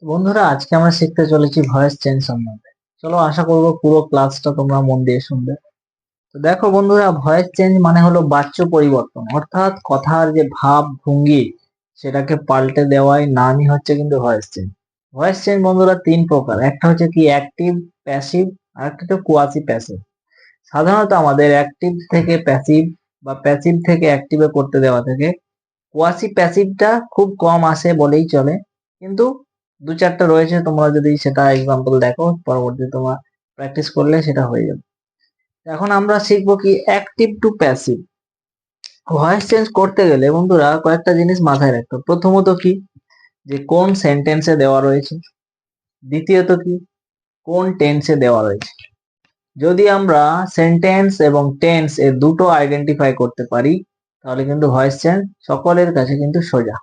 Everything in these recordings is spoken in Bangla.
বন্ধুরা, আজকে আমরা শিখতে চলেছি ভয়েস চেঞ্জ সম্বন্ধে। চলো, আশা করবো পুরো ক্লাসটা তোমরা মন দিয়ে শুনবে। তো দেখো বন্ধুরা, ভয়েস চেঞ্জ মানে হলো বাচ্য পরিবর্তন, অর্থাৎ কথার যে ভাব ভঙ্গি সেটাকে পাল্টে দেওয়াই নামই হচ্ছে কিন্তু ভয়েস চেঞ্জ। ভয়েস চেঞ্জ বন্ধুরা তিন প্রকার, একটা হচ্ছে কি অ্যাক্টিভ, প্যাসিভ, আর একটা হচ্ছে কোয়াসি প্যাসিভ। সাধারণত আমাদের অ্যাক্টিভ থেকে প্যাসিভ বা প্যাসিভ থেকে অ্যাক্টিভে করতে দেওয়া থেকে কোয়াসি প্যাসিভটা খুব কম আসে বলেই চলে, কিন্তু দু চারটা রয়েছে। তোমরা যদি সেটা এক্সাম্পল দেখো, পরবর্তীতে তোমরা প্র্যাকটিস করলে সেটা হয়ে যাবে। এখন আমরা শিখবো কি active to passive. Voice change করতে গেলে বন্ধুরা কয়েকটা জিনিস মাথায় রাখতে হবে। প্রথমত কি, যে কোন সেন্টেন্সে দেওয়া রয়েছে। দ্বিতীয়ত কি, কোন টেন্সে দেওয়া রয়েছে। যদি আমরা সেন্টেন্স এবং টেন্স এর দুটো আইডেন্টিফাই করতে পারি, তাহলে কিন্তু ভয়েস চেঞ্জ সকলের কাছে কিন্তু সোজা।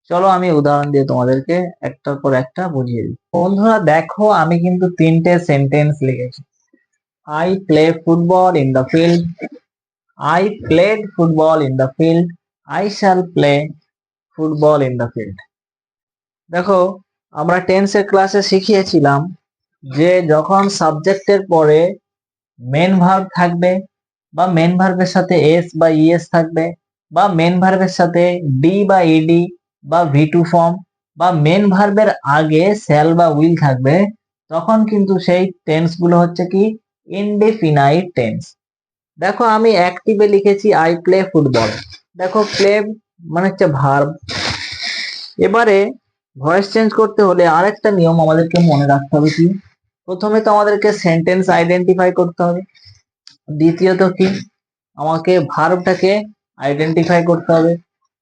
চলো আমি উদাহরণ দিয়ে তোমাদেরকে একটার পর একটা বুঝিয়ে দিই। বন্ধুরা দেখো, আমি কিন্তু তিনটে সেন্টেন্স লিখেছি। I play football in the field, I played football in the field, I shall play football in the field. দেখো, আমরা টেন্সের ক্লাসে শিখিয়েছিলাম যে যখন সাবজেক্টের পরে মেন ভার্ব থাকবে, বা মেন ভার্বের সাথে এস বা ইএস থাকবে, বা মেন ভার্বের সাথে ডি বা ইডি বা ভি টু ফর্ম, বা মেন ভার্বের আগে শ্যাল বা উইল থাকবে, তখন কিন্তু সেই টেন্স গুলো হচ্ছে কি ইনডেফিনাইট টেন্স। দেখো, আমি অ্যাক্টিভে লিখেছি আই প্লে ফুটবল। দেখো, প্লে মানে হচ্ছে ভার্ব। এবারে ভয়েস চেঞ্জ করতে হলে আরেকটা নিয়ম আমাদেরকে মনে রাখতে হবে কি, প্রথমে তো আমাদেরকে সেন্টেন্স আইডেন্টিফাই করতে হবে। দ্বিতীয়ত কি, আমাকে ভার্বটাকে আইডেন্টিফাই করতে হবে।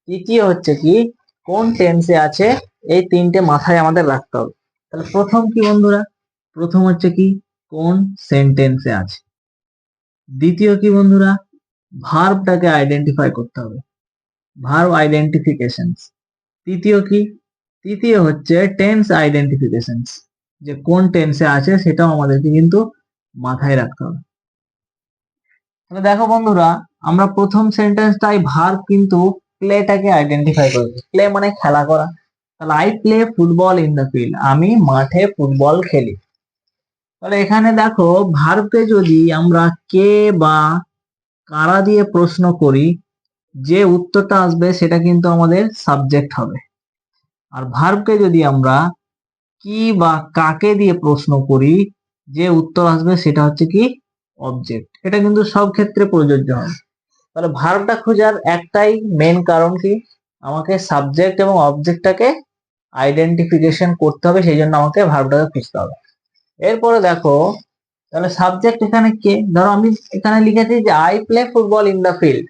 তৃতীয় হচ্ছে কি, কোন টেন্সে আছে। এই তিনটে মাথায় আমাদের রাখতে হবে। তাহলে প্রথম কি বন্ধুরা, প্রথম হচ্ছে কি কোন সেন্টেন্সে আছে। দ্বিতীয় কি বন্ধুরা, ভার্বটাকে আইডেন্টিফাই করতে হবে, ভার্ব আইডেন্টিফিকেশনস। তৃতীয় কি, তৃতীয় হচ্ছে টেন্স আইডেন্টিফিকেশনস, যে কোন টেন্সে আছে সেটাও আমাদেরকে কিন্তু মাথায় রাখতে হবে। তাহলে দেখো বন্ধুরা, আমরা প্রথম সেন্টেন্সটাই ভার্ব কিন্তু প্লেটাকে আইডেন্টিফাই করেছি। প্লে মানে খেলা করা। তাহলে I play football in the field, আমি মাঠে ফুটবল খেলি। তাহলে এখানে দেখো, ভার্বকে যদি আমরা কে বা কারা দিয়ে প্রশ্ন করি, যে উত্তরটা আসবে সেটা কিন্তু আমাদের সাবজেক্ট হবে। আর ভার্বকে যদি আমরা কি বা কাকে দিয়ে প্রশ্ন করি, যে উত্তর আসবে সেটা হচ্ছে কি অবজেক্ট। এটা কিন্তু সব ক্ষেত্রে প্রযোজ্য হয়। তাহলে ভার্বটা খোঁজার একটাই মেন কারণ কি, আমাকে সাবজেক্ট এবং অবজেক্টটাকে আইডেন্টিফিকেশন করতে হবে, সেই জন্য আমাকে ভার্বটাকে খুঁজতে হবে। এরপরে দেখো, তাহলে সাবজেক্ট এখানে কে। ধরো আমি এখানে লিখেছি যে I play football in the field.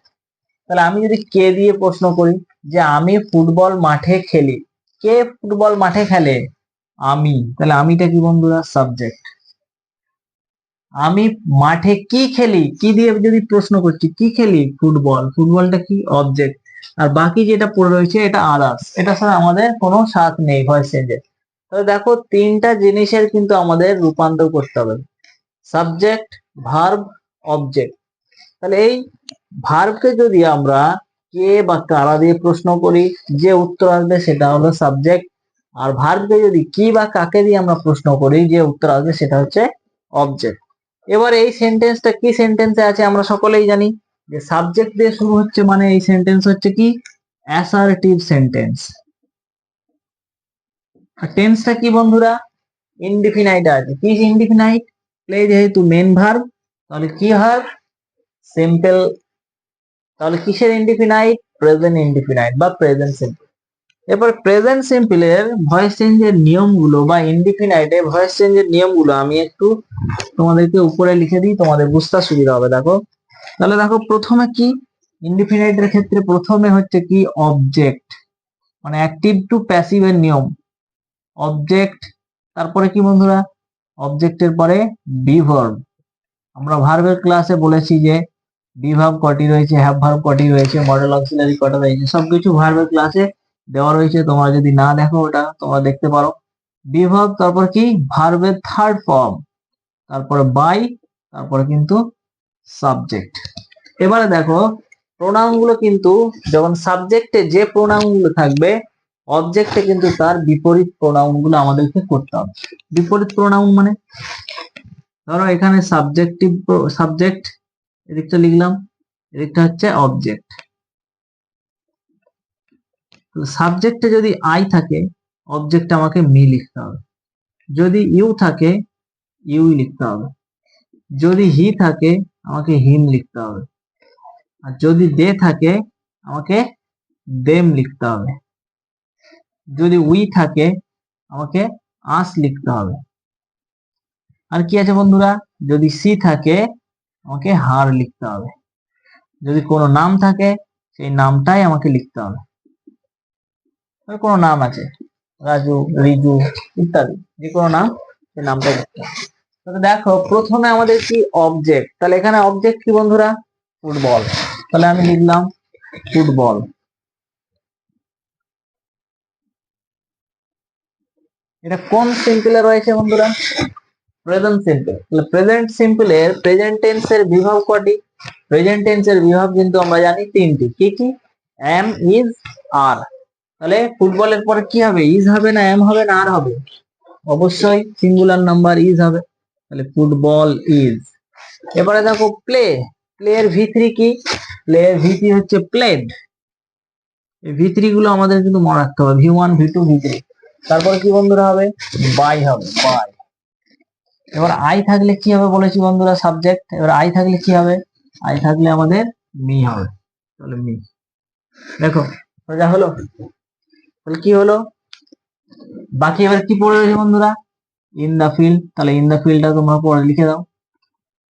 তাহলে আমি যদি কে দিয়ে প্রশ্ন করি যে আমি ফুটবল মাঠে খেলি, কে ফুটবল মাঠে খেলে, আমি। তাহলে আমিটা কি বন্ধুরা, সাবজেক্ট। আমি মাঠে কি খেলি, কি দিয়ে যদি প্রশ্ন করছি, কি খেলি, ফুটবল, ফুটবলটা কি অবজেক্ট। আর বাকি যেটা পড়ে রয়েছে এটা আদার্স, এটা ছাড়া আমাদের কোনো সাথ নেই ভয়েস চেঞ্জের। তাহলে দেখো, তিনটা জিনিসের কিন্তু আমাদের রূপান্তর করতে হবে, সাবজেক্ট, ভার্ব, অবজেক্ট। তাহলে এই ভার্বকে যদি আমরা কে বা কারা দিয়ে প্রশ্ন করি, যে উত্তর আসবে সেটা হলো সাবজেক্ট। আর ভার্বকে যদি কি বা কাকে দিয়ে আমরা প্রশ্ন করি, যে উত্তর আসবে সেটা হচ্ছে অবজেক্ট। এবার এই সেন্টেন্সটা কি সেন্টেন্সে আছে আমরা সকলেই জানি, যে সাবজেক্ট দিয়ে শুরু হচ্ছে, মানে এই সেন্টেন্স হচ্ছে কি অ্যাসার্টিভ সেন্টেন্স। আর টেন্সটা কি বন্ধুরা, ইনডিফিনাইট আছে। কি ইনডিফিনাইট, প্লে যেহেতু মেন ভার্ব, তাহলে কি ভার্ব, সিম্পল। তাহলে কিসের ইনডিফিনাইট, প্রেজেন্ট ইনডিফিনাইট বা প্রেজেন্ট সিম্পল। এবার প্রেজেন্ট সিম্পলের ভয়েস চেঞ্জের নিয়মগুলো বা ইনডিফিনাইটের ভয়েস চেঞ্জের নিয়মগুলো আমি একটু তোমাদেরকে উপরে লিখে দিই, তোমাদের বুঝতে সুবিধা হবে। দেখো, তাহলে দেখো প্রথমে কি, ইনডিফিনাইটের ক্ষেত্রে প্রথমে হচ্ছে কি অবজেক্ট, মানে অ্যাক্টিভ টু প্যাসিভ এর নিয়ম, অবজেক্ট। তারপরে কি বন্ধুরা, অবজেক্টের পরে বি ভার্ব। আমরা ভার্বের ক্লাসে বলেছি যে বি ভার্ব কটি রয়েছে, হ্যাভ ভার্ব কটি রয়েছে, মডেল অক্সিলারি কটা রয়েছে, সবকিছু ভার্বের ক্লাসে দেওয়া রয়েছে। তোমরা যদি না দেখো ওটা তোমরা দেখতে পারো। বি ভার্ব, তারপর কি ভার্বের থার্ড ফর্ম, তারপরে বাই, তারপরে কিন্তু সাবজেক্ট। এবারে দেখো, প্রোনাউন গুলো কিন্তু যখন সাবজেক্টে যে প্রোনাউন গুলো থাকবে অবজেক্টে কিন্তু তার বিপরীত প্রোনাউন গুলো আমাদেরকে করতে হবে। বিপরীত প্রোনাউন মানে ধরো এখানে সাবজেক্ট এদিকটা লিখলাম, এদিকটা হচ্ছে অবজেক্ট। সাবজেক্টে যদি আই থাকে, অবজেক্টে আমাকে মি লিখতে হবে। যদি ইউ থাকে, ইউ লিখতে হবে। যদি হি থাকে, আমাকে হিম লিখতে হবে। আর যদি দে থাকে, আমাকে দেম লিখতে হবে। যদি উই থাকে, আমাকে আস লিখতে হবে। আর কি আছে বন্ধুরা? যদি সি থাকে, আমাকে হার লিখতে হবে। যদি কোনো নাম থাকে, সেই নামটাই আমাকে লিখতে হবে। কোনো নাম আছে, রাজু, রিজু ইত্যাদি, যে কোনো নাম, সেই নামটাই লিখতে হবে। তাহলে দেখো প্রথমে আমাদের কি অবজেক্ট, তাহলে এখানে অবজেক্ট কি বন্ধুরা? ফুটবল। তাহলে আমি লিখলাম ফুটবল। এটা কোন সিম্পলে রয়েছে বন্ধুরা? Present simple. তাহলে প্রেজেন্ট সিম্পলের প্রেজেন্ট টেন্সের বিভাগ কয়টি? প্রেজেন্ট টেন্সের বিভাগ কিন্তু আমরা জানি তিনটি। কি কি? এম, ইজ, আর। তাহলে ফুটবলের পরে কি হবে? ইজ হবে না এম হবে না আর হবে? অবশ্যই সিঙ্গুলার নাম্বার ইজ হবে। তাহলে ফুটবল ইজ। এবারে দেখো প্লে। প্লে এর ভি3 কি? প্লে এর ভি3 হচ্ছে প্লেড। ভি3 গুলো আমাদের কিন্তু মনে রাখতে হবে, ভি1, ভি2, ভি3। তারপরে কি বন্ধুরা হবে? বাই হবে, বাই। এবার আই থাকলে কি হবে বলেছি বন্ধুরা? সাবজেক্ট। এবার আই থাকলে কি হবে? আই থাকলে আমাদের মি হবে। তাহলে মি। দেখো যা হলো। তাহলে কি হলো? বাকি এবার কি পড়ে রয়েছে বন্ধুরা? In the field. তাহলে ইন দা ফিল্ডটা তোমরা পরে লিখে দাও,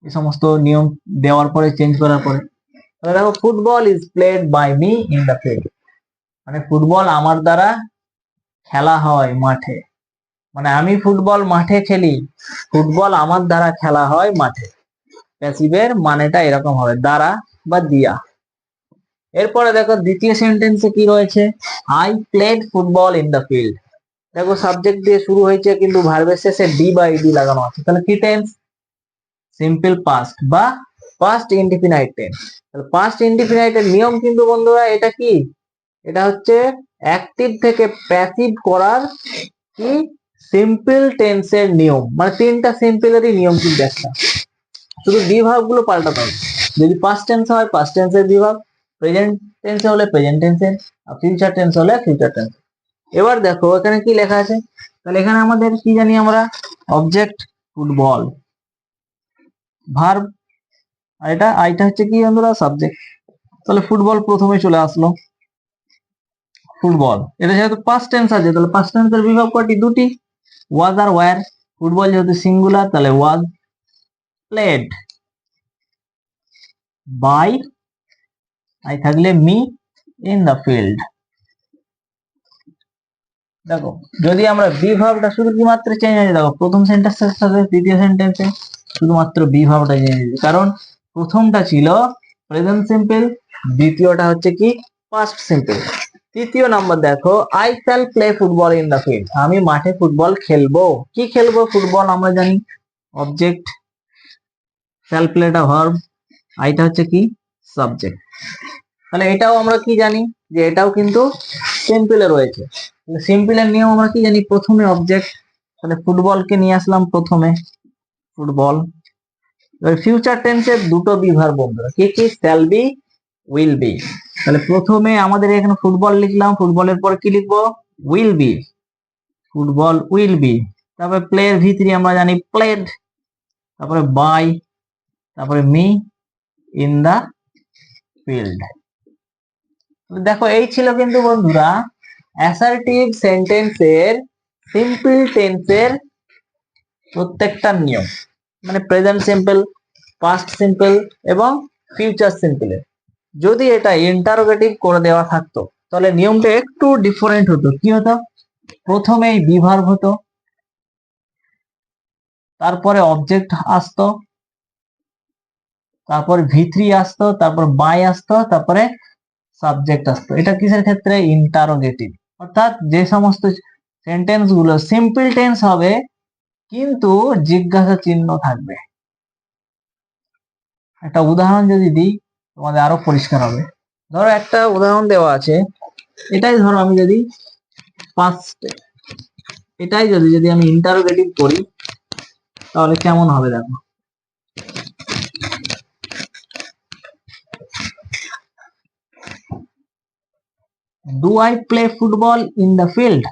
এই সমস্ত নিয়ম দেওয়ার পরে, চেঞ্জ করার পরে। তাহলে দেখো football is played by me in the field, মানে ফুটবল আমার দ্বারা খেলা হয় মাঠে। মানে আমি ফুটবল মাঠে খেলি, ফুটবল আমার দ্বারা খেলা হয় মাঠে। প্যাসিভের মানেটা এরকম হবে, দ্বারা বা দিয়া। এরপরে দেখো দ্বিতীয় সেন্টেন্সে কি রয়েছে? I played football in the field. দেখো সাবজেক্ট দিয়ে শুরু হয়েছে কিন্তু ভার্বের শেষে ডি বা ইডি লাগানো আছে। তাহলে কি টেন্স? সিম্পল পাস্ট বা পাস্ট ইনডিফিনাইট টেন্স। তাহলে পাস্ট ইনডিফিনাইটের নিয়ম কিন্তু বন্ধুরা এটা কি? এটা হচ্ছে অ্যাক্টিভ থেকে প্যাসিভ করার কি সিম্পল টেন্সের নিয়ম। মানে তিনটা সিম্পলেরই নিয়ম কিন্তু একটা, শুধু বিভাগ গুলো পাল্টাতে হবে। যদি পাস্ট টেন্স হয় পাস্ট টেন্সের বিভাগ, প্রেজেন্ট টেন্সে হলে প্রেজেন্ট টেন্সের, আর ফিউচার টেন্স হলে ফিউচার টেন্স। এবার দেখো এখানে কি লেখা আছে? তাহলে এখানে আমাদের কি জানি আমরা? অবজেক্ট ফুটবল, ভার্ব, আর এটা আইটা হচ্ছে কি বন্ধুরা? সাবজেক্ট। তাহলে ফুটবল প্রথমে চলে আসলো, ফুটবল। এটা যেহেতু পাস্ট টেন্স আছে, তাহলে পাস্ট টেন্সের বিভাগ কয়টি? দুটি, ওয়াজ আর ওয়্যার। ফুটবল যেহেতু সিঙ্গুলার, তাহলে ওয়াজ প্লেড বাই, আই থাকলে মি, ইন দা ফিল্ড। দেখো যদি আমরা বি ভার্বটা শুধু কি মাত্র চেঞ্জ হয়ে, দেখো প্রথম সেন্টেন্সের সাথে দ্বিতীয় সেন্টেন্সে শুধুমাত্র বি ভার্বটা চেঞ্জ হয়েছে, কারণ প্রথমটা ছিল প্রেজেন্ট সিম্পল, দ্বিতীয়টা হচ্ছে কি পাস্ট সিম্পল। তৃতীয় নাম্বার দেখো, I shall play football in the field. আমি মাঠে ফুটবল খেলবো। কি খেলবো? ফুটবল আমরা জানি অবজেক্ট, শ্যাল প্লেটা ভার্ব, আইটা হচ্ছে কি সাবজেক্ট। তাহলে এটাও আমরা কি জানি যে এটাও কিন্তু সিম্পলে রয়েছে। সিম্পলের নিয়ম আমরা কি জানি? প্রথমে অবজেক্ট, তাহলে ফুটবলকে নিয়ে আসলাম প্রথমে, ফুটবল। এবার ফিউচার টেন্সের দুটো বিভাগ বন্ধুরা, কি কি? Shall be, will be. তাহলে প্রথমে আমাদের এখানে ফুটবল লিখলাম, ফুটবলের পর কি লিখবো? Will be, football will be. তারপরে প্লের ভি3 আমরা জানি প্লেড, তারপরে বাই, তারপরে মি, ইন দা ফিল্ড। দেখো এই ছিল কিন্তু বন্ধুরা অ্যাসার্টিভ সেন্টেন্সের সিম্পল টেন্সের প্রত্যেকটা নিয়ম, মানে প্রেজেন্ট সিম্পল, পাস্ট সিম্পল এবং ফিউচার সিম্পলের। যদি এটা ইন্টারোগেটিভ করে দেওয়া থাকতো তাহলে নিয়মটা একটু ডিফারেন্ট হতো। কি হতো? প্রথমেই বি ভার্ব হতো, তারপরে অবজেক্ট আসতো, তারপর ভি3 আসতো, তারপর বাই আসতো, তারপরে সাবজেক্ট আসতো। এটা কিসের ক্ষেত্রে? ইন্টারোগেটিভ। অর্থাৎ যে সমস্ত সেন্টেন্স গুলো সিম্পল টেন্স হবে কিন্তু জিজ্ঞাসা চিহ্ন থাকবে। একটা উদাহরণ যদি দিই তোমাদের আরো পরিষ্কার হবে। ধরো একটা উদাহরণ দেওয়া আছে, এটাই ধরো আমি যদি পাস্ট, এটাই যদি আমি ইন্টারোগেটিভ করি তাহলে কেমন হবে দেখো। Do I play football in the field?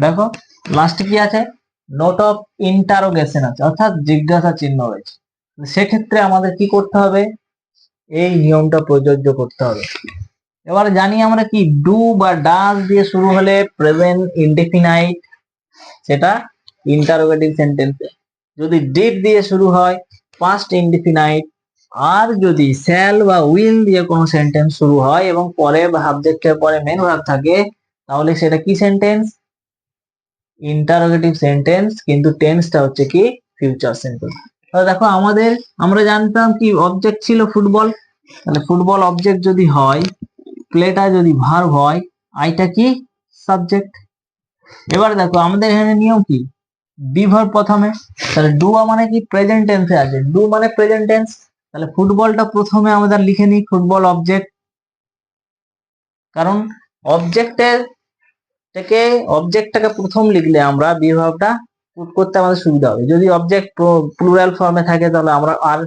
দেখো লাস্টে কি আছে, নোট অফ ইন্টারোগেশন আছে, অর্থাৎ জিজ্ঞাসা চিহ্ন রয়েছে। সেক্ষেত্রে আমাদের কি করতে হবে, এই নিয়মটা প্রযোজ্য করতে হবে। এবার জানি আমরা কি ডু বা ডাজ দিয়ে শুরু হলে প্রেজেন্ট ইনডেফিনাইট, সেটা ইন্টারোগেটিভ সেন্টেন্সে। যদি ডিড দিয়ে শুরু হয় পাস্ট ইনডেফিনাইট, আর যদি শ্যাল বা উইল দিয়ে কোনো সেন্টেন্স শুরু হয় এবং পরে সাবজেক্টের পরে মেন ভার্ব থাকে, তাহলে সেটা কি সেন্টেন্স, ইন্টারোগেটিভ সেন্টেন্স, কিন্তু টেন্সটা হচ্ছে কি ফিউচার সেন্টেন্স। তাহলে দেখো আমরা জানতাম কি অবজেক্ট ছিল ফুটবল, তাহলে ফুটবল অবজেক্ট যদি হয়, প্লেটা যদি ভার্ব হয়, আইটা কি সাবজেক্ট। এবার দেখো আমাদের এখানে নিয়ম কি, বি ভার্ব প্রথমে, তাহলে ডু মানে কি প্রেজেন্ট টেন্সে আছে, ডু মানে প্রেজেন্ট টেন্স, তাহলে ফুটবলটা প্রথমে আমাদের লিখে নিই ফুটবল অবজেক্ট, কারণ অবজেক্টের থেকে অবজেক্টটাকে প্রথম লিখলে আমরা বি ভার্বটা পুট করতে আমাদের সুবিধা হবে। যদি অবজেক্ট প্লুরাল ফর্মে থাকে তাহলে আমরা আর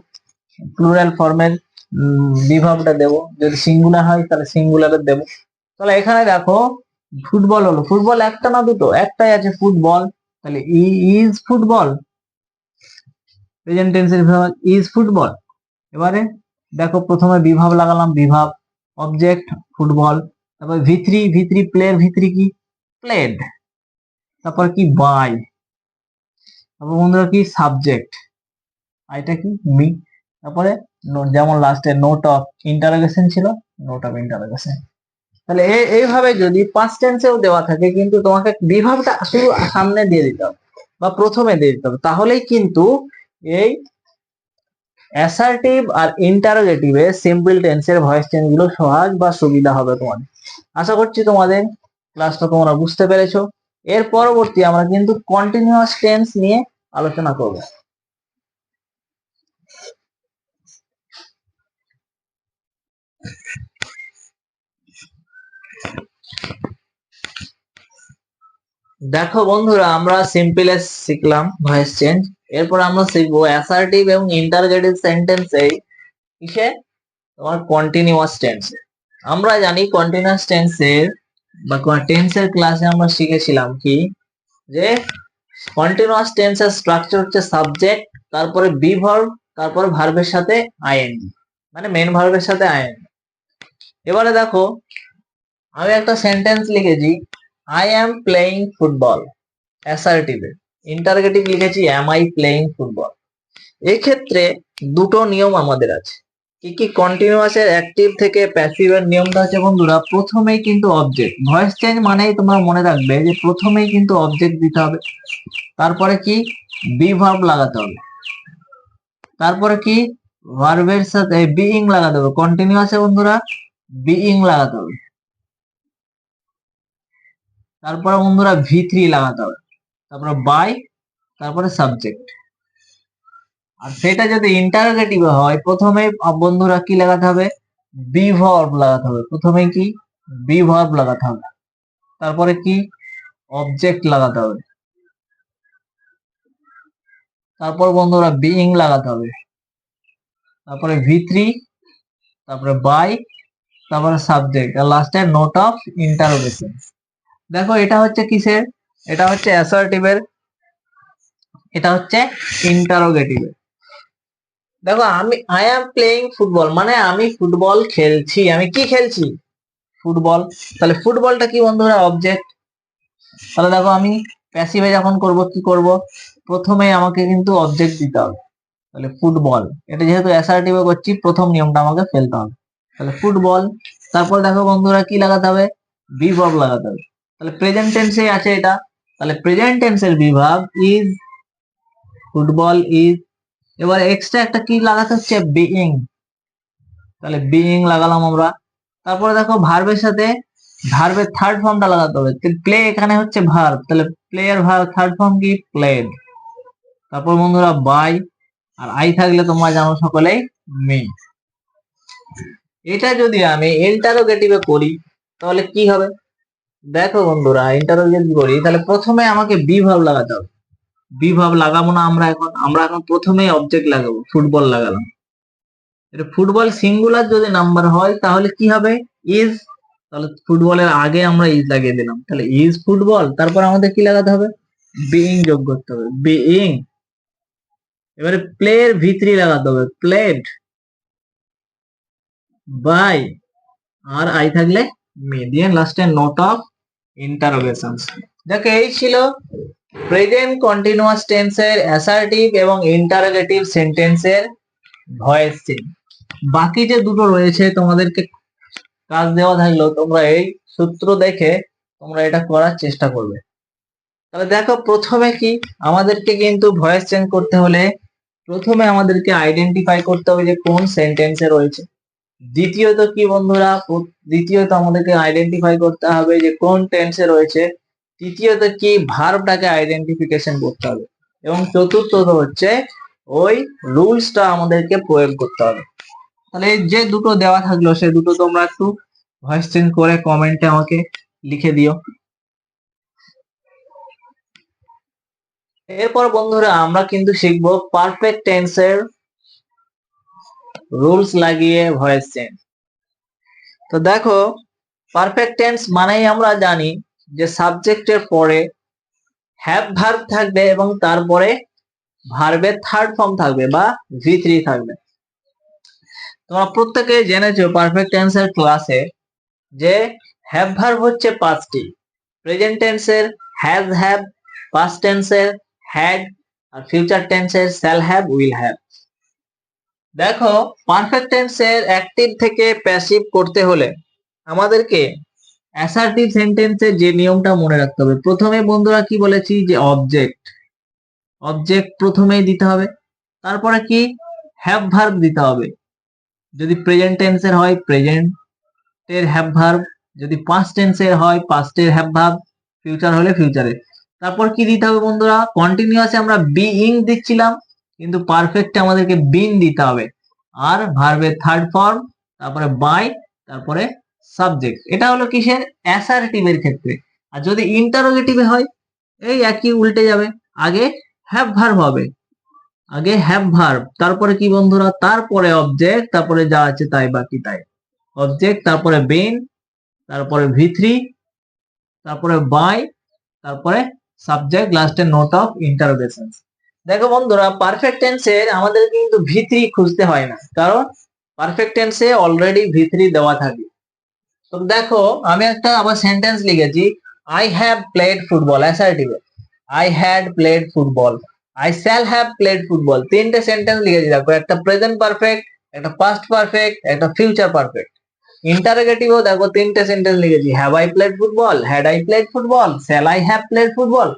প্লুরাল ফর্মের বি ভার্বটা দেবো, যদি সিঙ্গুলার হয় তাহলে সিঙ্গুলারের দেবো। তাহলে এখানে দেখো ফুটবল হলো, ফুটবল একটা না দুটো, একটাই আছে ফুটবল, তাহলে ইজ ফুটবল, প্রেজেন্ট টেন্সের ইজ ফুটবল। এবারে দেখো প্রথমে বিভাব লাগালাম, বিভাব অবজেক্ট ফুটবল, তারপর ভি থ্রি প্লেয়ার, ভি3 কি প্লেড, তারপর কি বাই, তারপর বন্ধুরা কি সাবজেক্ট, এটা কি মি, তারপরে যেমন লাস্টে নোট অফ ইন্টারোগেশন ছিল, নোট অফ ইন্টারোগেশন। তাহলে এইভাবে যদি পাস্ট টেন্সেও দেওয়া থাকে কিন্তু তোমাকে বিভাবটা শুধু সামনে দিয়ে দিতে হবে বা প্রথমে দিয়ে দিতে হবে, তাহলেই কিন্তু এই অ্যাসার্টিভ আর ইন্টারোগেটিভে সিম্পল টেন্সের ভয়েস চেঞ্জ গুলো সহজ বা সুবিধা হবে তোমাদের। আশা করছি তোমাদের ক্লাসটা তোমরা বুঝতে পেরেছো। এর পরবর্তী আমরা কিন্তু কন্টিনিউয়াস টেন্স নিয়ে আলোচনা করব। দেখো বন্ধুরা, আমরা সিম্পল শিখলাম ভয়েস চেঞ্জ, এরপর আমরা শিখবো অ্যাসার্টিভ এবং ইন্টারোগেটিভ সেন্টেন্সে কিসে, তোমার কন্টিনিউয়াস টেন্সে। আমরা জানি কন্টিনিউয়াস টেন্সের বা টেন্সের ক্লাসে আমরা শিখেছিলাম কি, যে কন্টিনিউয়াস টেন্সের স্ট্রাকচার হচ্ছে সাবজেক্ট, তারপরে বি ভার্ব, তারপরে ভার্বের সাথে আইএনজি, মানে মেন ভার্বের সাথে আইএনজি। এবারে দেখো আমি একটা সেন্টেন্স লিখেছি, আই অ্যাম প্লেইং ফুটবল অ্যাসার্টিভে, ইন্টারোগেটিভ লিখেছি অ্যাম আই প্লেইং ফুটবল। এই ক্ষেত্রে দুটো নিয়ম আমাদের আছে। কি কি, কন্টিনিউয়াসের অ্যাক্টিভ থেকে প্যাসিভের নিয়মটা হচ্ছে বন্ধুরা, প্রথমেই কিন্তু অবজেক্ট, ভয়েস চেঞ্জ মানেই তোমরা মনে রাখবে যে প্রথমেই কিন্তু অবজেক্ট দিতে হবে, তারপরে কি বি ভার্ব লাগাতে হবে, তারপরে কি ভার্বের সাথে বিইং লাগাতে হবে, কন্টিনিউয়াসে বন্ধুরা বিইং লাগাতে হবে, তারপরে বন্ধুরা ভি3 লাগাতে হবে, তারপরে বাই, তারপরে সাবজেক্ট। আর সেটা যদি ইন্টারোগেটিভ হয় প্রথমে বন্ধুরা কি লাগাতে হবে, বি ভার্ব লাগাতে হবে, প্রথমে কি বি ভার্ব লাগাতে হবে, তারপরে কি অবজেক্ট লাগাতে হবে, তারপর বন্ধুরা বিইং লাগাতে হবে, তারপরে ভি3, তারপরে বাই, তারপরে সাবজেক্ট, আর লাস্টে নোট অফ ইন্টারোগেশন। দেখো এটা হচ্ছে কিসের, এটা হচ্ছে অ্যাসার্টিভের, এটা হচ্ছে ইন্টারোগেটিভের। দেখো আই অ্যাম প্লেইং ফুটবল মানে আমি ফুটবল খেলছি, আমি কি খেলছি ফুটবল, তাহলে ফুটবলটা কি বন্ধুরা অবজেক্ট। তাহলে দেখো আমি প্যাসিভে যখন করব কি করব, প্রথমে আমাকে কিন্তু অবজেক্ট দিতে হবে, তাহলে ফুটবল, এটা যেহেতু অ্যাসার্টিভে করছি প্রথম নিয়মটা আমাকে ফেলতে হবে, তাহলে ফুটবল। তারপর দেখো বন্ধুরা কি লাগাতে হবে, বি ভার্ব লাগাতে হবে, তাহলে প্রেজেন্ট টেন্সে আছে এটা, তাহলে প্রেজেন্ট টেন্সের বিভাগ ইজ, ফুটবল ইজ। এবার এক্সট্রা একটা কি লাগাতে হচ্ছে বিইং, তাহলে বিইং লাগালাম আমরা। তারপরে দেখো ভার্বের সাথে ভার্বের থার্ড ফর্মটা লাগাতে হবে, প্লে এখানে হচ্ছে ভার্ব, তাহলে প্লে এর ভার্ব থার্ড ফর্ম কি প্লেড, তারপর বন্ধুরা বাই, আর আই থাকলে তোমরা জানো সকলেই মি। এটা যদি আমি ইন্টারোগেটিভে করি তাহলে কি হবে? দেখো বন্ধুরা, ইন্টারোগেটিভ করি তাহলে প্রথমে আমাকে বি ভার্ব লাগাতে হবে। বি ভার্ব লাগাবো না আমরা এখন প্রথমেই অবজেক্ট লাগাবো, ফুটবল লাগালাম। এটা ফুটবল সিঙ্গুলার যদি নাম্বার হয় তাহলে কি হবে? ইজ। তাহলে ফুটবলের আগে আমরা ইজ লাগিয়ে দিলাম, তাহলে ইজ ফুটবল। তারপর আমাদের কি লাগাতে হবে? বিইং যোগ করতে হবে, বিইং। এবারে প্লের ভি3 লাগাতে হবে, প্লেড। বাই, আর আই থাকলে মি, দিয়ে লাস্টে নোট অফ ইন্টারোগেশন। দেখো এই ছিল প্রেজেন্ট কন্টিনিউয়াস টেন্সের অ্যাসার্টিভ এবং ইন্টারোগেটিভ সেন্টেন্সের ভয়েস চেঞ্জ। বাকি যে দুটো রয়েছে তোমাদেরকে কাজ দেওয়া থাকলো, তোমরা এই সূত্র দেখে তোমরা এটা করার চেষ্টা করবে। তাহলে দেখো প্রথমে কি আমাদেরকে কিন্তু ভয়েস চেঞ্জ করতে হলে প্রথমে আমাদেরকে আইডেন্টিফাই করতে হবে যে কোন সেন্টেন্সে রয়েছে। দ্বিতীয়ত কি বন্ধুরা? দ্বিতীয়ত আমাদেরকে আইডেন্টিফাই করতে হবে যে কোন টেন্সে রয়েছে। তৃতীয়ত কি ভার্বটাকে আইডেন্টিফিকেশন করতে হবে। এবং চতুর্থত হচ্ছে ওই রুলসটা আমাদেরকে প্রয়োগ করতে হবে। তাহলে যে দুটো দেওয়া থাকলো সে দুটো তোমরা একটু ভয়েস চেঞ্জ করে কমেন্টে আমাকে লিখে দিও। এরপর বন্ধুরা আমরা কিন্তু শিখবো পারফেক্ট টেন্সের রুলস লাগিয়ে ভয়েস চেঞ্জ। তো দেখো পারফেক্ট টেন্স মানেই আমরা জানি যে সাবজেক্টের পরে হ্যাভ ভার্ব থাকবে এবং তারপরে ভার্বের থার্ড ফর্ম থাকবে বা ভি3 থাকবে। তোমরা প্রত্যেকে জেনেছো পারফেক্ট টেন্সের ক্লাসে যে হ্যাভ ভার্ব হচ্ছে পাঁচটি। প্রেজেন্ট টেন্সের হ্যাজ হ্যাভ, পাস্ট টেন্সের হ্যাড, আর ফিউচার টেন্সের শ্যাল হ্যাভ, উইল হ্যাভ। দেখো পারফেক্ট টেন্সের অ্যাক্টিভ থেকে প্যাসিভ করতে হলে আমাদেরকে অ্যাসার্টিভ সেন্টেন্সের যে নিয়মটা মনে রাখতে হবে। প্রথমে বন্ধুরা কি বলেছি যে অবজেক্ট প্রথমেই দিতে হবে। তারপরে কি হ্যাভ ভার্ব দিতে হবে। যদি প্রেজেন্ট টেন্সের হয় প্রেজেন্টের হ্যাভ ভার্ব, যদি পাস্ট টেন্সের হয় পাস্টের হ্যাভ ভার্ব, ফিউচার হলে ফিউচারে। তারপর কি দিতে হবে বন্ধুরা? কন্টিনিউয়াসে আমরা বিইং দিচ্ছিলাম, কিন্তু পারফেক্টে আমাদেরকে বিন দিতে হবে। আর ভার্বের থার্ড ফর্ম, তারপরে বাই, তারপরে সাবজেক্ট। এটা হলো কিসের? অ্যাসার্টিভের ক্ষেত্রে। আর যদি ইন্টারোগেটিভে হয় এই একই উল্টে যাবে, আগে হ্যাভ ভার্ব হবে, আগে হ্যাভ ভার্ব, তারপরে কি বন্ধুরা? তারপরে অবজেক্ট, তারপরে যা আছে তাই বাকি তাই। অবজেক্ট, তারপরে বেন, তারপরে ভি3, তারপরে বাই, তারপরে সাবজেক্ট, লাস্টে নোট অফ ইন্টারোগেশন। দেখো বন্ধুরা পারফেক্ট টেন্সে আমাদের কিন্তু ভি3 খুঁজতে হয় না, কারণ পারফেক্ট টেন্সে অলরেডি ভি3 দেওয়া থাকে। তো দেখো আমি একটা আবার সেন্টেন্স লিখেছি, আই হ্যাভ প্লেড ফুটবল অ্যাসার্টিভে। I had played football, I shall have played football. তিনটে সেন্টেন্স লিখেছি দেখো, একটা প্রেজেন্ট পারফেক্ট, একটা পাস্ট পারফেক্ট, একটা ফিউচার পারফেক্ট। ইন্টারোগেটিভও দেখো তিনটে সেন্টেন্স লিখেছি, have I played football, had I played football, shall I have played football.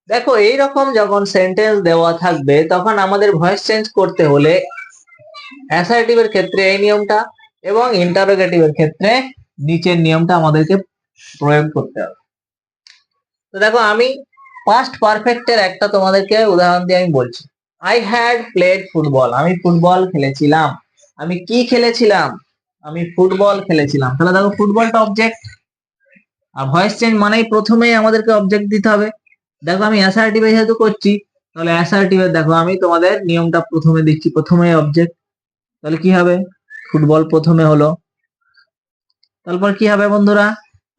দেখো এইরকম যখন সেন্টেন্স দেওয়া থাকবে তখন আমাদের ভয়েস চেঞ্জ করতে হলে অ্যাসার্টিভের ক্ষেত্রে এই নিয়মটা এবং ইন্টারোগেটিভের ক্ষেত্রে নিচের নিয়মটা আমাদেরকে প্রয়োগ করতে হবে। তো দেখো আমি পাস্ট পারফেক্টের একটা তোমাদেরকে উদাহরণ দিয়ে আমি বলছি, আই হ্যাড প্লেড ফুটবল। আমি ফুটবল খেলেছিলাম। আমি কি খেলেছিলাম? আমি ফুটবল খেলেছিলাম। তাহলে দেখো ফুটবলটা অবজেক্ট, আর ভয়েস চেঞ্জ মানেই প্রথমেই আমাদেরকে অবজেক্ট দিতে হবে। দেখো আমি অ্যাসার্টিভে যেহেতু করছি, তাহলে অ্যাসার্টিভে দেখো আমি তোমাদের নিয়মটা প্রথমে দিচ্ছি, প্রথমেই অবজেক্ট। তাহলে কি হবে? ফুটবল প্রথমে হলো। তারপর কি হবে বন্ধুরা?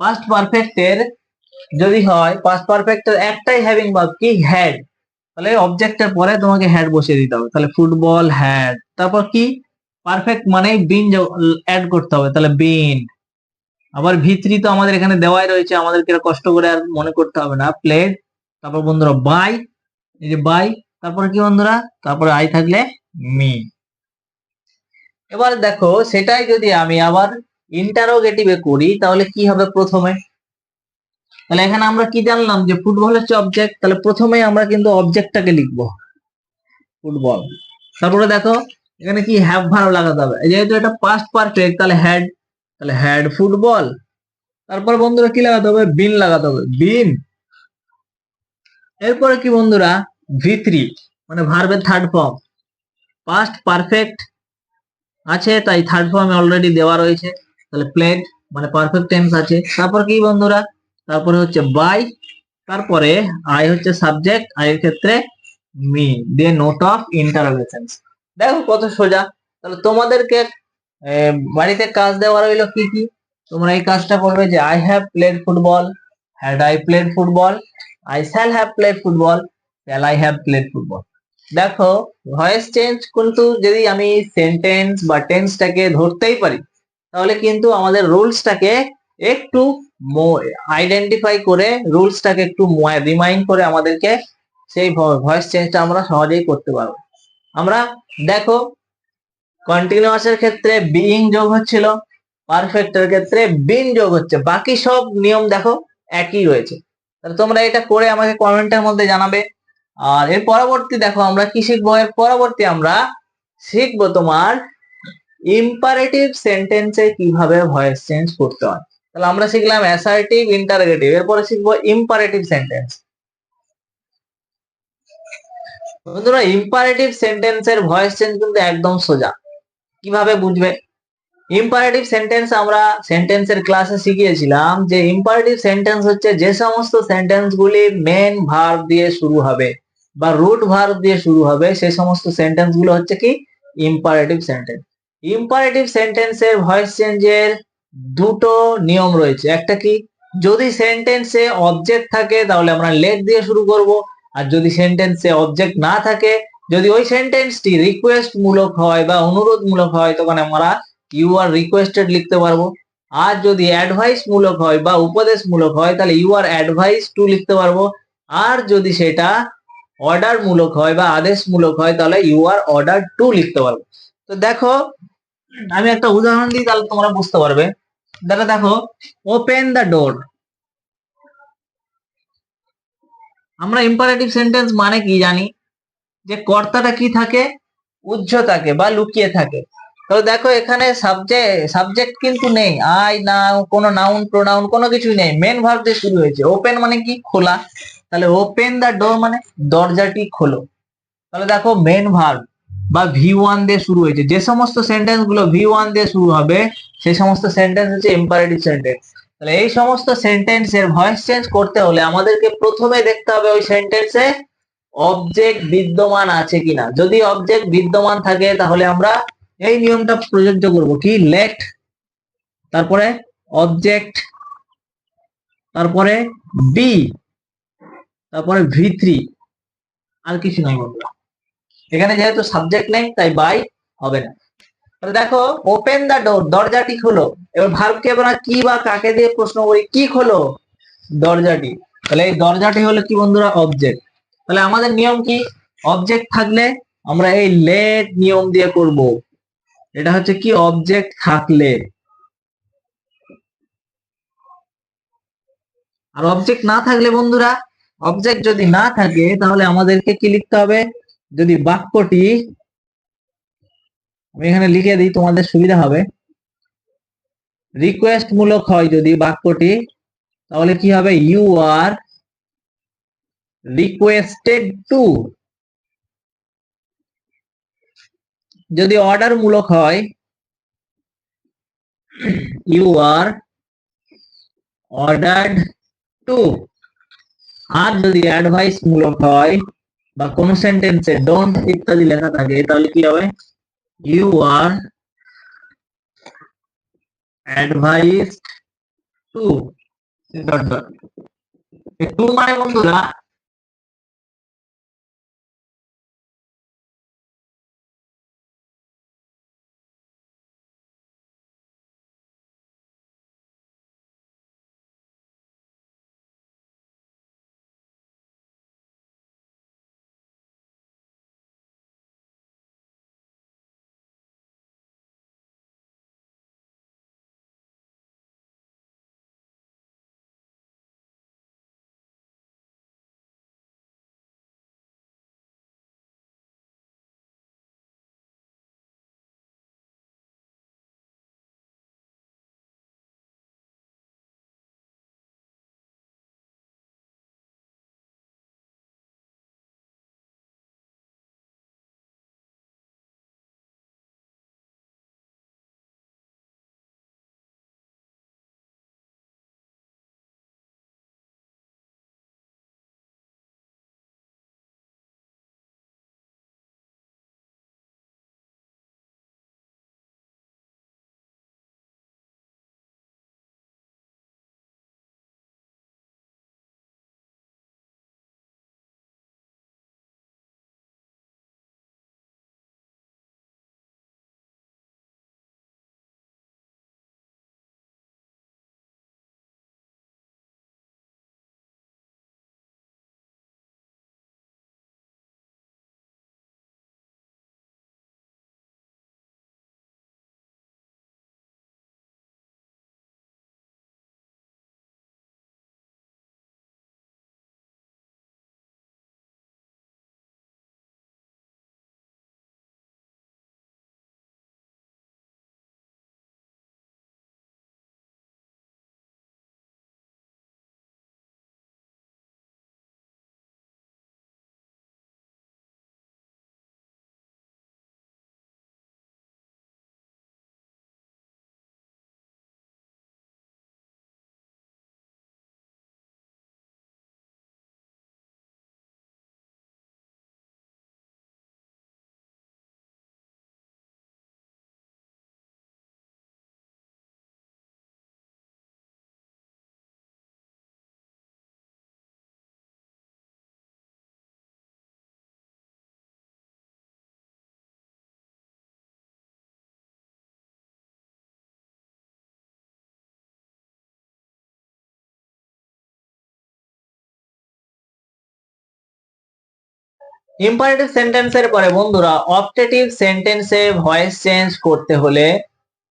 পাস্ট পারফেক্টের যদি হয়, পাস্ট পারফেক্টের একটাই হ্যাভিং ভার্ব কি? হ্যাড। তাহলে অবজেক্টের পরে তোমাকে হ্যাড বসিয়ে দিতে হবে। তাহলে ফুটবল হ্যাড। তারপর কি? পারফেক্ট মানেই বিন অ্যাড করতে হবে, তাহলে বিন। আবার ভি3 তো আমাদের এখানে দেওয়াই রয়েছে, আমাদেরকে কষ্ট করে আর মনে করতে হবে না, প্লেড। তারপর বন্ধুরা বাই, এই যে বাই। তারপরে কি বন্ধুরা? তারপরে আই থাকলে মি। এবার দেখো সেটাই যদি আমি আবার ইন্টারোগেটিভে করি তাহলে কি হবে প্রথমে? তাহলে এখানে আমরা কি জানলাম যে ফুটবল হচ্ছে অবজেক্ট, তাহলে প্রথমে আমরা কিন্তু অবজেক্টটাকে লিখবো ফুটবল। তারপরে দেখো এখানে কি হ্যাভ ভার্ব লাগাতে হবে, যেহেতু এটা পাস্ট পারফেক্ট তাহলে হ্যাড ফুটবল। তারপর বন্ধুরা কি লাগাতে হবে? বিন লাগাতে হবে, বিন। এরপরে কি বন্ধুরা? ভি3 মানে ভার্বের থার্ড ফর্ম, পাস্ট পারফেক্ট আছে তাই থার্ড ফর্মে অলরেডি দেওয়া রয়েছে, তাহলে প্লেড মানে পারফেক্ট টেন্স আছে। তারপর কি বন্ধুরা, তারপরে হচ্ছে বাই, তারপরে আই হচ্ছে সাবজেক্ট, আই এর ক্ষেত্রে মি, দিয়ে নোট অফ ইন্টারোগেশন। দেখো কত সোজা। তাহলে তোমাদেরকে বাড়িতে কাজ দেওয়া রইলো কি কি, তোমরা এই কাজটা করবে যে I have played football, had I played football, I shall have played football, shall I have played football. দেখো ভয়েস চেঞ্জ কিন্তু যদি আমি সেন্টেন্স বা টেন্সটাকে ধরতেই পারি, তাহলে কিন্তু আমাদের রুলসটাকে একটু আইডেন্টিফাই করে, রুলসটাকে একটু রিমাইন্ড করে আমাদেরকে সেই ভয়েস চেঞ্জটা আমরা সহজেই করতে পারবো। আমরা দেখো কন্টিনিউয়াসের ক্ষেত্রে বিইং যোগ হচ্ছিল, পারফেক্টের ক্ষেত্রে বিন যোগ হচ্ছে, বাকি সব নিয়ম দেখো একই রয়েছে। তাহলে তোমরা এটা করে আমাকে কমেন্টের মধ্যে জানাবে। আর এর পরবর্তী দেখো আমরা কি শিখবো, এর পরবর্তী আমরা শিখবো তোমার ইম্পারেটিভ সেন্টেন্সে কিভাবে ভয়েস চেঞ্জ করতে হয়। তাহলে আমরা শিখলাম অ্যাসার্টিভ, ইন্টারোগেটিভ, এরপরে শিখবো ইম্পারেটিভ সেন্টেন্স। বন্ধুরা ইম্পারেটিভ সেন্টেন্সের ভয়েস চেঞ্জ কিন্তু একদম সোজা। কিভাবে বুঝবে? ইম্পারেটিভ সেন্টেন্স আমরা সেন্টেন্সের ক্লাসে শিখিয়েছিলাম যে ইম্পারেটিভ সেন্টেন্স হচ্ছে যে সমস্ত সেন্টেন্স গুলি মেন ভার্ব দিয়ে শুরু হবে বা রুট ভার্ব দিয়ে শুরু হবে, সেই সমস্ত সেন্টেন্স গুলো হচ্ছে কি ইম্পারেটিভ সেন্টেন্স। ইম্পারেটিভ সেন্টেন্সের ভয়েস চেঞ্জের দুটো নিয়ম রয়েছে। একটা কি, যদি সেন্টেন্সে অবজেক্ট থাকে তাহলে আমরা লেট দিয়ে শুরু করব, আর যদি সেন্টেন্সে অবজেক্ট না থাকে, যদি ওই সেন্টেন্সটি রিকোয়েস্ট মূলক হয় বা অনুরোধ মূলক হয়, তখন আমরা ইউ আর রিকোয়েস্টেড লিখতে পারবো। আর যদি অ্যাডভাইস মূলক হয় বা উপদেশ মূলক হয়, তাহলে ইউ আর অ্যাডভাইস টু লিখতে পারবো। আর যদি সেটা অর্ডার মূলক হয় বা আদেশ মূলক হয়, তাহলে ইউ আর অর্ডার টু লিখতে পারবো। তো দেখো আমি একটা উদাহরণ দিই, তাহলে তোমরা বুঝতে পারবে। দেখো ওপেন দ্য ডোর, আমরা ইম্পারেটিভ সেন্টেন্স মানে কি জানি, যে কর্তাটা কি থাকে, উজ্জ্ব থাকে বা লুকিয়ে থাকে। তো দেখো এখানে সাবজেক্ট কিন্তু নেই, আই না কোনো নাউন প্রোনাউন কোনো কিছুই নেই, মেন ভার্ব দিয়ে শুরু হয়েছে। ওপেন মানে কি, খোলা, তাহলে ওপেন দা ডোর মানে দরজাটি খোলো। তাহলে দেখো মেন ভার্ব বা ভি1 দিয়ে শুরু হয়েছে, যে সমস্ত সেন্টেন্স গুলো ভি1 দিয়ে শুরু হবে সেই সমস্ত সেন্টেন্স হচ্ছে ইম্পারেটিভ সেন্টেন্স। তাহলে এই সমস্ত সেন্টেন্সের ভয়েস চেঞ্জ করতে হলে আমাদেরকে প্রথমে দেখতে হবে ওই সেন্টেন্সে অবজেক্ট বিদ্যমান আছে কিনা। যদি অবজেক্ট বিদ্যমান থাকে তাহলে আমরা এই নিয়মটা প্রযোজ্য করব, কি লেট, তারপরে অবজেক্ট, তারপরে বি, তারপরে ভি3, আর কিছু নয় বন্ধুরা। এখানে যেহেতু সাবজেক্ট নেই তাই বাই হবে না। তাহলে দেখো ওপেন দা ডোর, দরজাটি খোলো। এবার ভার্বকে আমরা কি বা কাকে দিয়ে প্রশ্ন করি, কি খোলো, দরজাটি। তাহলে এই দরজাটি হলো কি বন্ধুরা, অবজেক্ট। তাহলে আমাদের নিয়ম কি, অবজেক্ট থাকলে আমরা এই লেট নিয়ম দিয়ে করব, এটা হচ্ছে কি অবজেক্ট থাকলে। আর অবজেক্ট না থাকলে বন্ধুরা, অবজেক্ট যদি না থাকে তাহলে আমাদেরকে কি লিখতে হবে, যদি বাক্যটি আমি এখানে লিখে দিই তোমাদের সুবিধা হবে, রিকোয়েস্ট মূলক হয় যদি বাক্যটি, তাহলে কি হবে, ইউ আর রিকোয়েস্টেড টু। যদি অর্ডার মূলক হয়, ইউ আর অর্ডার্ড টু। আর যদি অ্যাডভাইস মূলক হয় বা কোন সেন্টেন্সে ডোন্ট ইত্যাদি লেখা থাকে, তাহলে কি হবে, you are advice to dot dot. To মানে বন্ধুরা ইম্পারেটিভ সেন্টেন্সের পরে বন্ধুরা অবজেক্টিভ সেন্টেন্সে ভয়েস চেঞ্জ করতে হলে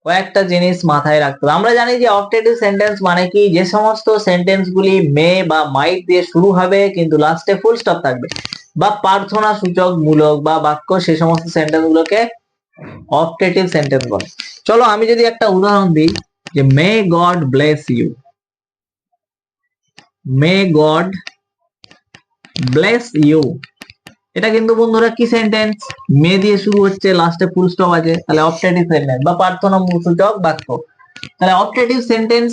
কয়েকটা জিনিস মাথায় রাখতে হবে। আমরা জানি যে অবজেক্টিভ সেন্টেন্স মানে কি, যে সমস্ত সেন্টেন্স গুলি মে বা মাইট দিয়ে শুরু হবে কিন্তু লাস্টে ফুল স্টপ থাকবে, বা প্রার্থনা সূচক মূলক বা বাক্য, সেই সমস্ত সেন্টেন্স গুলোকে অবজেক্টিভ সেন্টেন্স বলে। চলো আমি যদি একটা উদাহরণ দিই যে may God bless you, may God bless you, এটা কিন্তু বন্ধুরা কি সেন্টেন্স, মে দিয়ে শুরু হচ্ছে লাস্টে ফুল স্টপ আছে, তাহলে অবজেক্টিভ সেন্টেন্স বা প্রার্থনা সূচক বাক্য। তাহলে objective sentence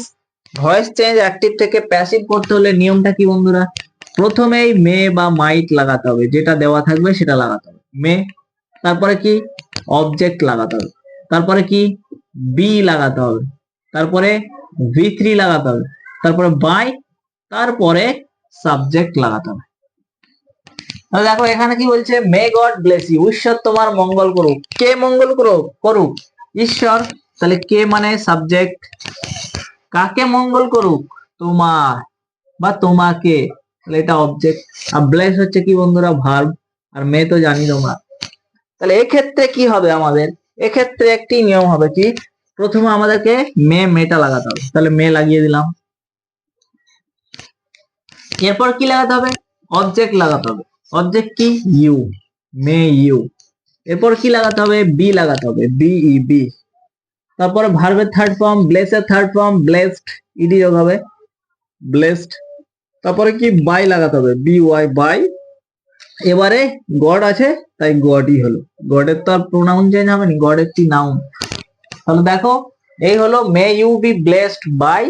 voice change active থেকে প্যাসিভ করতে হলে নিয়মটা কি বন্ধুরা, প্রথমেই মে বা মাইট লাগাতে হবে, যেটা দেওয়া থাকবে সেটা লাগাতে হবে মে, তারপরে কি অবজেক্ট লাগাতে হবে, তারপরে কি বি লাগাতে হবে, তারপরে V3 লাগাতে হবে, তারপরে বাই, তারপরে সাবজেক্ট লাগাতে হবে। তাহলে দেখো এখানে কি বলছে, মে গড ব্লেস ইউ, ঈশ্বর তোমার মঙ্গল করুক। কে মঙ্গল করুক? করুক ঈশ্বর। তাহলে কে মানে সাবজেক্ট, কাকে মঙ্গল করুক? তোমার বা তোমাকে, তাহলে এটা অবজেক্ট। আর ব্লেস হচ্ছে কি বন্ধুরা, ভার্ব। আর মে তো জানি তোমরা। তাহলে এক্ষেত্রে কি হবে আমাদের, এক্ষেত্রে একটি নিয়ম হবে কি, প্রথমে আমাদেরকে মেটা লাগাতে হবে, তাহলে মে লাগিয়ে দিলাম। এরপর কি লাগাতে হবে, অবজেক্ট লাগাতে হবে, অবজেক্ট কি ইউ, মে ইউ। এরপর কি লাগাতে হবে, বি লাগাতে হবে, বি। তারপরে ভার্বের থার্ড ফর্ম ব্লেস এর থার্ড ফর্ম ব্লেসড, ইডি যোগ হবে ব্লেসড। তারপরে কি বাই লাগাতে হবে, BY বাই। এবারে গড আছে তাই গডই হলো, গডের তো আর প্রোনাউন চেঞ্জ হবে না, গড একটি নাউন। তাহলে দেখো এই হলো may you be blessed by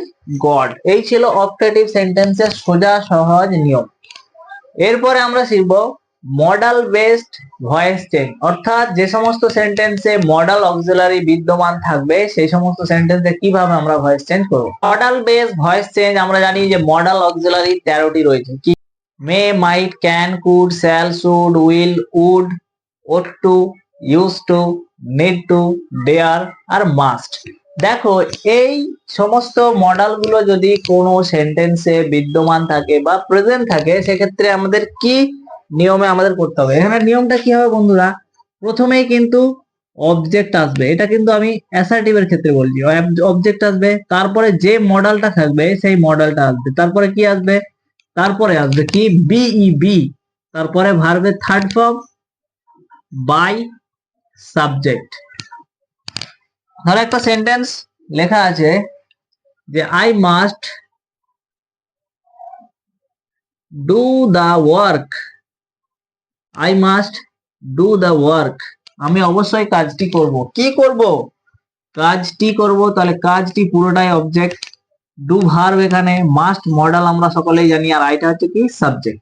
God, এই ছিল অবজেক্টিভ সেন্টেন্সের সোজা সহজ নিয়ম। এরপরে আমরা শিখবো মডাল বেসড ভয়েস চেঞ্জ, অর্থাৎ যে সমস্ত সেন্টেন্সে মডাল অক্সিলারি বিদ্যমান থাকবে সেই সমস্ত সেন্টেন্সে কিভাবে আমরা ভয়েস চেঞ্জ করব। মডাল বেসড ভয়েস চেঞ্জ আমরা জানি যে মডাল অক্সিলারি 13টি রয়েছে, কি may, might, can, could, shall, should, will, would, ought to, use to, need to, dare আর মাস্ট। দেখো এই সমস্ত মডাল গুলো যদি কোনো সেন্টেন্সে বিদ্যমান থাকে বা প্রেজেন্ট থাকে, সেক্ষেত্রে আমাদের কি নিয়মে আমাদের করতে হবে। এখানে নিয়মটা কি হবে বন্ধুরা, প্রথমেই কিন্তু অবজেক্ট আসবে, এটা কিন্তু আমি অ্যাসার্টিভ এর ক্ষেত্রে বলছি, অবজেক্ট আসবে, তারপরে যে মডেলটা থাকবে সেই মডেলটা আসবে, তারপরে কি আসবে, তারপরে আসবে কি বি, তারপরে ভার্বের থার্ড ফর্ম বাই সাবজেক্ট। ধরো একটা সেন্টেন্স লেখা আছে যে I must do the work, I must do the work, আমি অবশ্যই কাজটি করব। কি করব, কাজটি করব। তাহলে কাজটি পুরোটাই অবজেক্ট, ডু ভার্ব, এখানে মাস্ট মডেল আমরা সকলেই জানি, আর আইটা হচ্ছে কি সাবজেক্ট।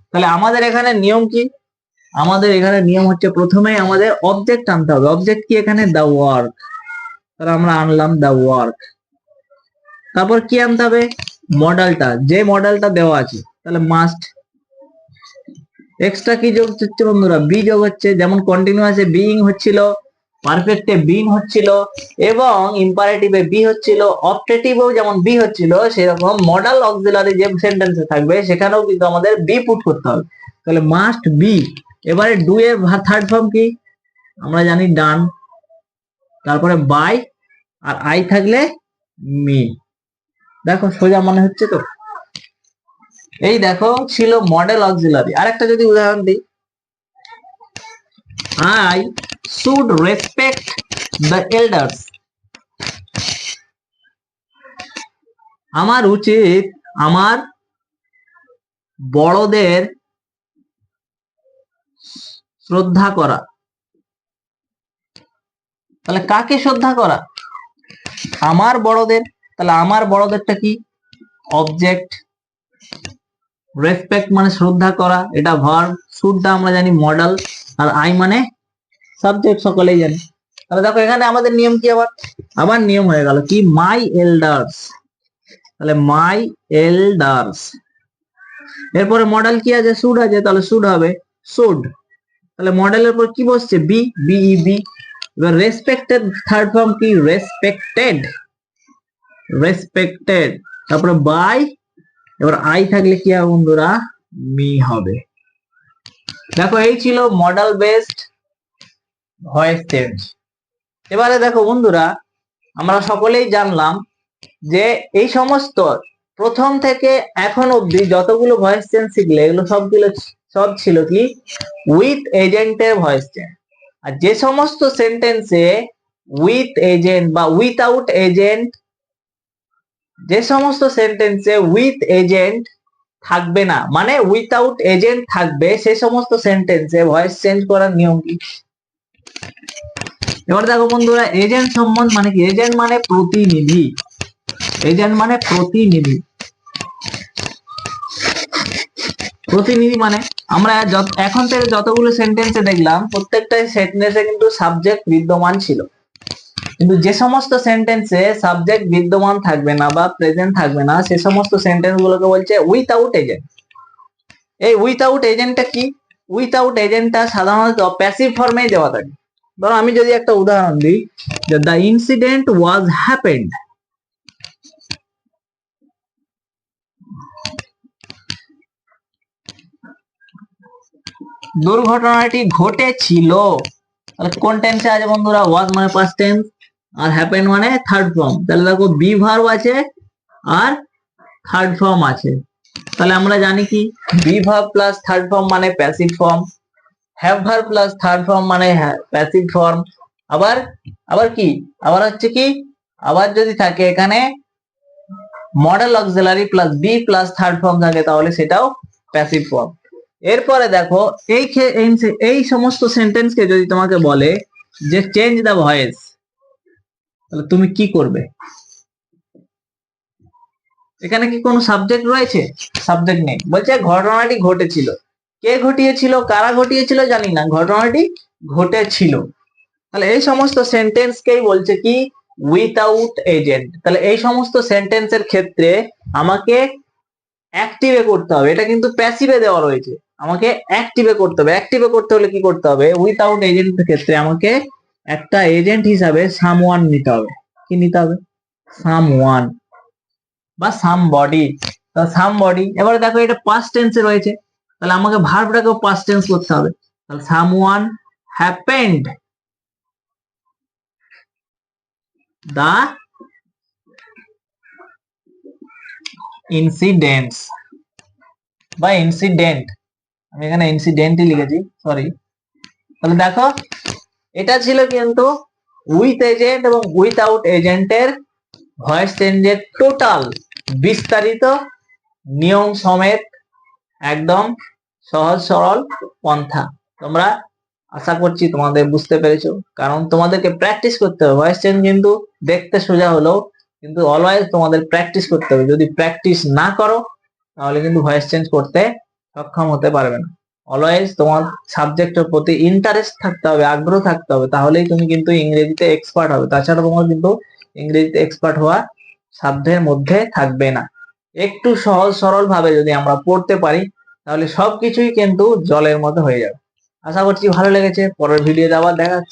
তাহলে আমাদের এখানে নিয়ম কি, আমাদের এখানে নিয়ম হচ্ছে প্রথমেই আমাদের অবজেক্ট আনতে হবে। অবজেক্ট কি এখানে, দা ওয়ার্ক, তাহলে আমরা আনলাম দা ওয়ার্ক। তারপর কি আনতে হবে, মডেলটা, যে মডেলটা দেওয়া আছে, তাহলে মাস্ট। এক্সট্রা কি যোগ হচ্ছে বন্ধুরা, বি যোগ হচ্ছে, যেমন কন্টিনিউয়াসে বিইং হচ্ছিল, পারফেক্টে বিন হচ্ছিল, এবং ইম্পারেটিভে বি হচ্ছিল, অবজেক্টিভেও যেমন বি হচ্ছিল, সেরকম মডাল অক্সিলারি যে সেন্টেন্সে থাকবে সেখানেও কিন্তু আমাদের বি পুট করতে হবে। তাহলে মাস্ট বি। এবারে ডু এর থার্ড ফর্ম কি, আমরা জানি ডান, তারপরে বাই, আর আই থাকলে মি। দেখো সোজা মনে হচ্ছে তো। এই দেখো ছিল মডেল অক্সিলারি। আরেকটা যদি উদাহরণ দিই, I should respect the elders, আমার উচিত আমার বড়দের শ্রদ্ধা করা। তাহলে কাকে শ্রদ্ধা করা, আমার বড়দের। তাহলে আমার বড়দেরটা কি, অবজেক্ট, রেসপেক্ট মানে শ্রদ্ধা করা, এটা ভার্ব, শুডটা আমরা জানি মডেল, আর আই মানে সাবজেক্ট, সকলেই জানি। তাহলে দেখো এখানে আমাদের নিয়ম কি, আবার নিয়ম হয়ে গেল কি, মাই এল্ডার্স, তাহলে মাই এল্ডার্স। এরপরে মডেল কি আছে, শুড আছে, তাহলে শুড হবে শুড। তাহলে মডেলের পর কি বসছে, বি। এবার রেসপেক্টেড থার্ড ফর্ম কি, রেসপেক্টেড। তারপরে বাই, এবার আই থাকলে কি হবে বন্ধুরা, মি হবে। দেখো এই ছিল মডেল বেসড ভয়েস চেঞ্জ। এবারে দেখো বন্ধুরা, আমরা সকলেই জানলাম যে এই সমস্ত প্রথম থেকে এখন অবধি যতগুলো ভয়েস চেঞ্জ শিখলে এগুলো সব ছিল কি উইথ এজেন্টের ভয়েস চেঞ্জ। আর যে সমস্ত সেন্টেন্সে উইথ এজেন্ট বা উইথাউট এজেন্ট, যে সমস্ত সেন্টেন্সে উইথ এজেন্ট থাকবে না মানে উইথাউট এজেন্ট থাকবে, সে সমস্ত সেন্টেন্সে ভয়েস চেঞ্জ করার নিয়ম কি। এবার দেখো বন্ধুরা, এজেন্ট সম্বন্ধ মানে কি? এজেন্ট মানে প্রতিনিধি। এজেন্ট মানে প্রতিনিধি। প্রতিনিধি মানে আমরা এখন থেকে যতগুলো সেন্টেন্সে দেখলাম প্রত্যেকটাই সেন্টেন্সে কিন্তু সাবজেক্ট বিদ্যমান ছিল, কিন্তু যে সমস্ত সেন্টেন্সে সাবজেক্ট বিদ্যমান থাকবে না বা প্রেজেন্ট থাকবে না সে সমস্ত সেন্টেন্স গুলোকে বলছে উইথাউট এজেন্ট। এই উইথাউট এজেন্টটা কি? উইথাউট এজেন্টটা সাধারণত প্যাসিভ ফর্মে দেওয়া থাকে। ধরো আমি যদি একটা উদাহরণ দিই, যে দ্য ইনসিডেন্ট ওয়াজ হ্যাপেন্ড, দুর্ঘটনাটি ঘটেছিল, তাহলে কোন টেন্সে আছে বন্ধুরা? ওয়াজ মানে পাস্ট টেন্স আর হ্যাপেন্ড মানে থার্ড ফর্ম। তাহলে দেখো বি ভার্ব আছে আর থার্ড ফর্ম আছে। তাহলে আমরা জানি কি be verb plus third form মানে passive form, have verb plus third form মানে প্যাসিভ ফর্ম। আবার আবার কি আবার হচ্ছে কি আবার যদি থাকে এখানে modal auxiliary plus be plus third form থাকে তাহলে সেটাও প্যাসিভ ফর্ম। এরপরে দেখো এই সমস্ত সেন্টেন্সকে যদি তোমাকে বলে যে চেঞ্জ দ্য ভয়েস, তাহলে তুমি কি করবে? এখানে কি কোনো সাবজেক্ট রয়েছে? সাবজেক্ট নেই, বলছে ঘটনাটি ঘটেছিল। কে ঘটিয়েছিল, কারা ঘটিয়েছিল জানি না, ঘটনাটি ঘটেছিল। তাহলে এই সমস্ত সেন্টেন্সকেই বলছে কি উইথাউট এজেন্ট। তাহলে এই সমস্ত সেন্টেন্সের ক্ষেত্রে আমাকে অ্যাক্টিভে করতে হবে, এটা কিন্তু প্যাসিভে দেওয়া রয়েছে, আমাকে অ্যাক্টিভে করতে হবে। অ্যাক্টিভে করতে হলে কি করতে হবে? উইথাউট এজেন্টের ক্ষেত্রে আমাকে একটা এজেন্ট হিসাবে সামওয়ান নিতে হবে। কি নিতে হবে? সামওয়ান বা সামবডি। সামবডি। এবারে দেখো এটা পাস্ট টেন্সে রয়েছে, তাহলে আমাকে ভার্বটাকেও পাস্ট টেন্স করতে হবে। তাহলে সামওয়ান হ্যাপেন্ড দা ইনসিডেন্টস বা ইনসিডেন্ট, আমি এখানে ইনসিডেন্টই লিখেছি, সরি। তাহলে দেখো এটা ছিল কিন্তু উইথ এজেন্ট এবং উইথাউট এজেন্টের ভয়েস চেঞ্জের টোটাল বিস্তারিত নিয়ম সমেত একদম সহজ সরল পন্থা। তোমরা আশা করছি তোমাদের বুঝতে পেরেছো, কারণ তোমাদেরকে প্র্যাকটিস করতে হবে। ভয়েস চেঞ্জ কিন্তু দেখতে সোজা হলেও কিন্তু অলওয়েজ তোমাদের প্র্যাকটিস করতে হবে। যদি প্র্যাকটিস না করো তাহলে কিন্তু ভয়েস চেঞ্জ করতে সক্ষম হতে পারবে না। অলওয়েজ তোমার সাবজেক্টের প্রতি ইন্টারেস্ট থাকতে হবে, আগ্রহ থাকতে হবে, তাহলেই তুমি কিন্তু ইংরেজিতে এক্সপার্ট হবে। তাছাড়া তোমার কিন্তু ইংরেজিতে এক্সপার্ট হওয়া সাধ্যের মধ্যে থাকবে না। একটু সহজ সরল ভাবে যদি আমরা পড়তে পারি তাহলে সবকিছুই কিন্তু জলের মতো হয়ে যাবে। আশা করছি ভালো লেগেছে। পরের ভিডিওতে আবার দেখা হচ্ছে।